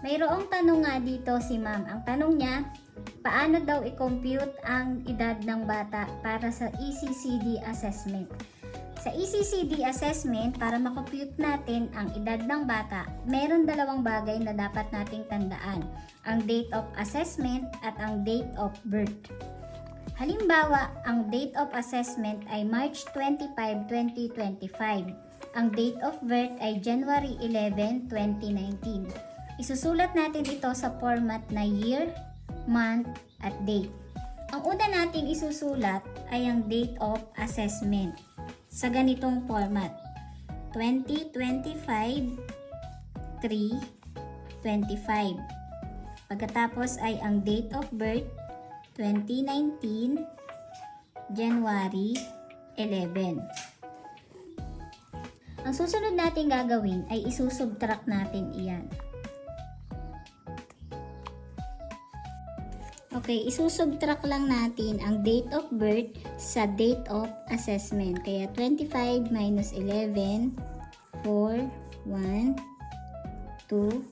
Mayroong tanong nga dito si ma'am. Ang tanong niya, paano daw i-compute ang edad ng bata para sa ECCD assessment? Sa ECCD assessment, para makompute natin ang edad ng bata, meron dalawang bagay na dapat nating tandaan. Ang date of assessment at ang date of birth. Halimbawa, ang date of assessment ay March 25, 2025. Ang date of birth ay January 11, 2019. Isusulat natin ito sa format na year, month, at date. Ang una nating isusulat ay ang date of assessment sa ganitong format. 2025, 3, 25. Pagkatapos ay ang date of birth, 2019, January 11. Ang susunod natin gagawin ay isusubtract natin iyan. Okay, isusubtract lang natin ang date of birth sa date of assessment. Kaya 25 minus 11, 4, 1, 2,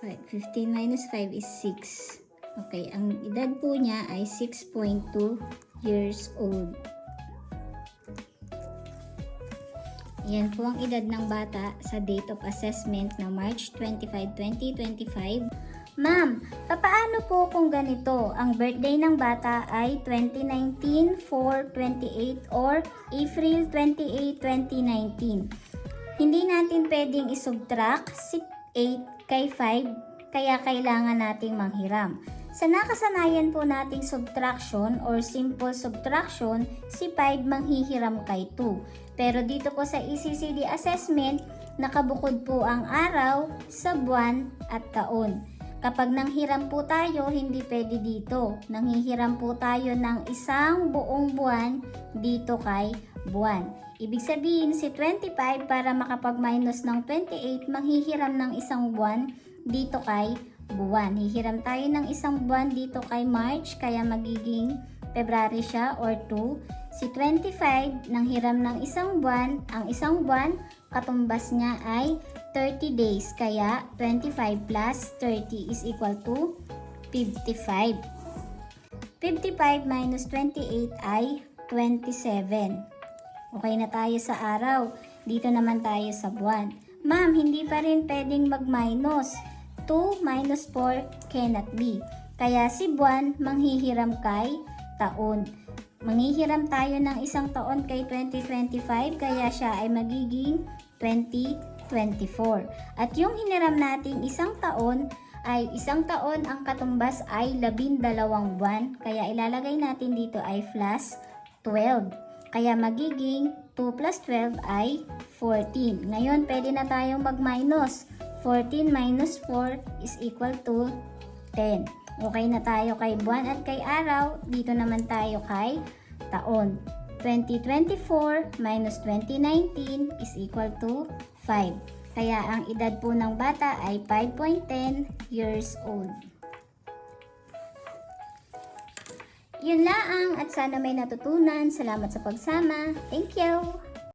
5. 15 minus 5 is 6. Okay, ang edad po niya ay 6.2 years old. Yan po ang edad ng bata sa date of assessment na March 25, 2025. Ma'am, papaano po kung ganito? Ang birthday ng bata ay 2019, 4/28 or April 28, 2019. Hindi natin pwedeng isubtract si 8 kay 5, kaya kailangan nating manghiram. Sa nakasanayan po nating subtraction or simple subtraction, si 5 manghihiram kay 2. Pero dito po sa ECCD assessment, nakabukod po ang araw sa buwan at taon. Kapag nanghiram po tayo, hindi pwede dito. Nanghihiram po tayo ng isang buong buwan dito kay buwan. Ibig sabihin, si 25 para makapag-minus ng 28, manghihiram ng isang buwan dito kay buwan. Hihiram tayo ng isang buwan dito kay March, kaya magiging February siya or 2. Si 25, nanghiram ng isang buwan, ang isang buwan, katumbas niya ay 30 days, kaya 25 plus 30 is equal to 55. 55 minus 28 ay 27. Okay na tayo sa araw. Dito naman tayo sa buwan. Ma'am, hindi pa rin pwedeng mag-minus. 2 minus 4 cannot be. Kaya si buwan manghihiram kay taon. Manghihiram tayo ng isang taon kay 2025, kaya siya ay magiging 2024. At yung hiniram nating isang taon ay isang taon, ang katumbas ay 12 buwan. Kaya ilalagay natin dito ay plus 12. Kaya magiging 2 plus 12 ay 14. Ngayon, pwede na tayong mag-minus. 14 minus 4 is equal to 10. Okay na tayo kay buwan at kay araw. Dito naman tayo kay taon. 2024 minus 2019 is equal to 5. Kaya ang edad po ng bata ay 5.10 years old. Yun lang at sana may natutunan. Salamat sa pagsama. Thank you!